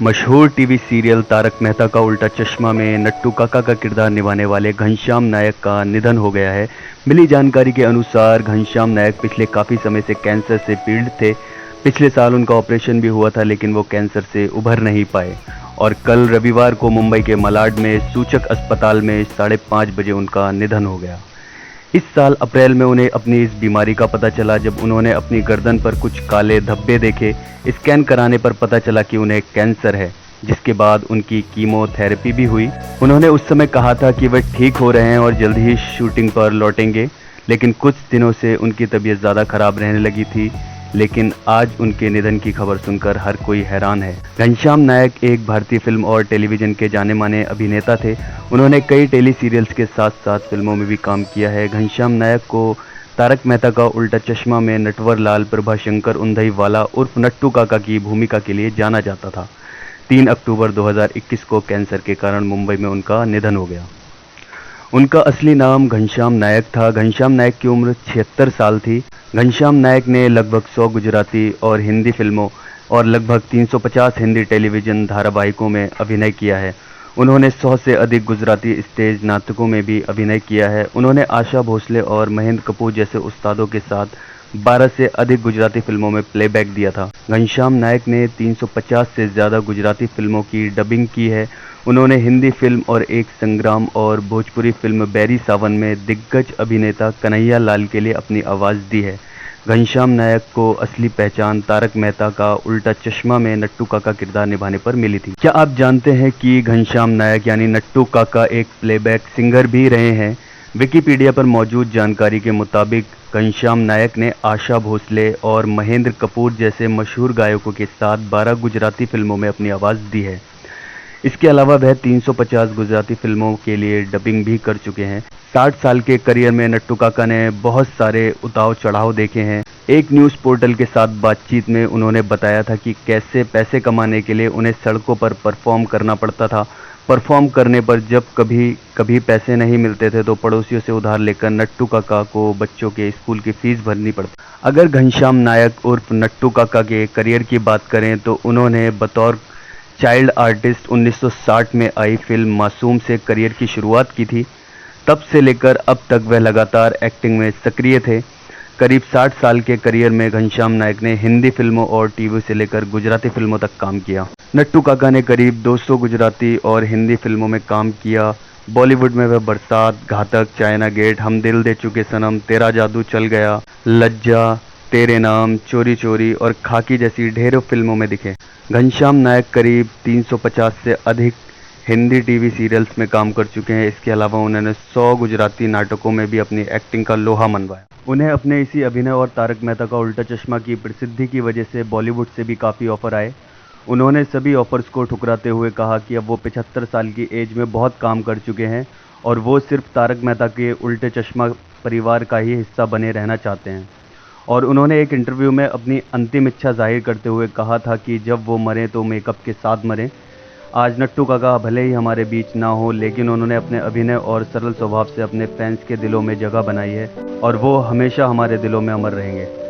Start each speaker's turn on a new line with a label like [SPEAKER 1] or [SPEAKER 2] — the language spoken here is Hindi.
[SPEAKER 1] मशहूर टीवी सीरियल तारक मेहता का उल्टा चश्मा में नट्टू काका का किरदार निभाने वाले घनश्याम नायक का निधन हो गया है। मिली जानकारी के अनुसार घनश्याम नायक पिछले काफ़ी समय से कैंसर से पीड़ित थे। पिछले साल उनका ऑपरेशन भी हुआ था, लेकिन वो कैंसर से उभर नहीं पाए और कल रविवार को मुंबई के मलाड में सूचक अस्पताल में 5:30 बजे उनका निधन हो गया। इस साल अप्रैल में उन्हें अपनी इस बीमारी का पता चला, जब उन्होंने अपनी गर्दन पर कुछ काले धब्बे देखे। स्कैन कराने पर पता चला कि उन्हें कैंसर है, जिसके बाद उनकी कीमोथेरेपी भी हुई। उन्होंने उस समय कहा था कि वह ठीक हो रहे हैं और जल्द ही शूटिंग पर लौटेंगे, लेकिन कुछ दिनों से उनकी तबीयत ज़्यादा खराब रहने लगी थी। लेकिन आज उनके निधन की खबर सुनकर हर कोई हैरान है। घनश्याम नायक एक भारतीय फिल्म और टेलीविज़न के जाने माने अभिनेता थे। उन्होंने कई टेली सीरियल्स के साथ साथ फिल्मों में भी काम किया है। घनश्याम नायक को तारक मेहता का उल्टा चश्मा में नटवर लाल प्रभाशंकर उंधईवाला उर्फ नट्टू काका की भूमिका के लिए जाना जाता था। 3 अक्टूबर 2021 को कैंसर के कारण मुंबई में उनका निधन हो गया। उनका असली नाम घनश्याम नायक था। घनश्याम नायक की उम्र 76 साल थी। घनश्याम नायक ने लगभग 100 गुजराती और हिंदी फिल्मों और लगभग 350 हिंदी टेलीविज़न धारावाहिकों में अभिनय किया है। उन्होंने 100 से अधिक गुजराती स्टेज नाटकों में भी अभिनय किया है। उन्होंने आशा भोसले और महेंद्र कपूर जैसे उस्तादों के साथ 12 से अधिक गुजराती फिल्मों में प्लेबैक दिया था। घनश्याम नायक ने 350 से ज़्यादा गुजराती फिल्मों की डबिंग की है। उन्होंने हिंदी फिल्म और एक संग्राम और भोजपुरी फिल्म बैरी सावन में दिग्गज अभिनेता कन्हैया लाल के लिए अपनी आवाज़ दी है। घनश्याम नायक को असली पहचान तारक मेहता का उल्टा चश्मा में नट्टू काका किरदार निभाने पर मिली थी। क्या आप जानते हैं कि घनश्याम नायक यानी नट्टू काका एक प्लेबैक सिंगर भी रहे हैं? विकिपीडिया पर मौजूद जानकारी के मुताबिक घनश्याम नायक ने आशा भोसले और महेंद्र कपूर जैसे मशहूर गायकों के साथ 12 गुजराती फिल्मों में अपनी आवाज़ दी है। इसके अलावा वह 350 गुजराती फिल्मों के लिए डबिंग भी कर चुके हैं। 60 साल के करियर में नट्टू काका ने बहुत सारे उतार चढ़ाव देखे हैं। एक न्यूज़ पोर्टल के साथ बातचीत में उन्होंने बताया था कि कैसे पैसे कमाने के लिए उन्हें सड़कों पर परफॉर्म करना पड़ता था। परफॉर्म करने पर जब कभी पैसे नहीं मिलते थे तो पड़ोसियों से उधार लेकर नट्टू काका को बच्चों के स्कूल की फीस भरनी पड़ती। अगर घनश्याम नायक उर्फ नट्टू काका के करियर की बात करें तो उन्होंने बतौर चाइल्ड आर्टिस्ट 1960 में आई फिल्म मासूम से करियर की शुरुआत की थी। तब से लेकर अब तक वह लगातार एक्टिंग में सक्रिय थे। करीब 60 साल के करियर में घनश्याम नायक ने हिंदी फिल्मों और टीवी से लेकर गुजराती फिल्मों तक काम किया। नट्टू काका ने करीब 200 गुजराती और हिंदी फिल्मों में काम किया। बॉलीवुड में वह बरसात, घातक, चाइना गेट, हम दिल दे चुके सनम, तेरा जादू चल गया, लज्जा, तेरे नाम, चोरी चोरी और खाकी जैसी ढेरों फिल्मों में दिखे। घनश्याम नायक करीब 350 से अधिक हिंदी टीवी सीरियल्स में काम कर चुके हैं। इसके अलावा उन्होंने 100 गुजराती नाटकों में भी अपनी एक्टिंग का लोहा मनवाया। उन्हें अपने इसी अभिनय और तारक मेहता का उल्टा चश्मा की प्रसिद्धि की वजह से बॉलीवुड से भी काफ़ी ऑफर आए। उन्होंने सभी ऑफर्स को ठुकराते हुए कहा कि अब वो 75 साल की एज में बहुत काम कर चुके हैं और वो सिर्फ तारक मेहता के उल्टे चश्मा परिवार का ही हिस्सा बने रहना चाहते हैं। और उन्होंने एक इंटरव्यू में अपनी अंतिम इच्छा जाहिर करते हुए कहा था कि जब वो मरें तो मेकअप के साथ मरें। आज नट्टू काका भले ही हमारे बीच ना हो, लेकिन उन्होंने अपने अभिनय और सरल स्वभाव से अपने फैंस के दिलों में जगह बनाई है और वो हमेशा हमारे दिलों में अमर रहेंगे।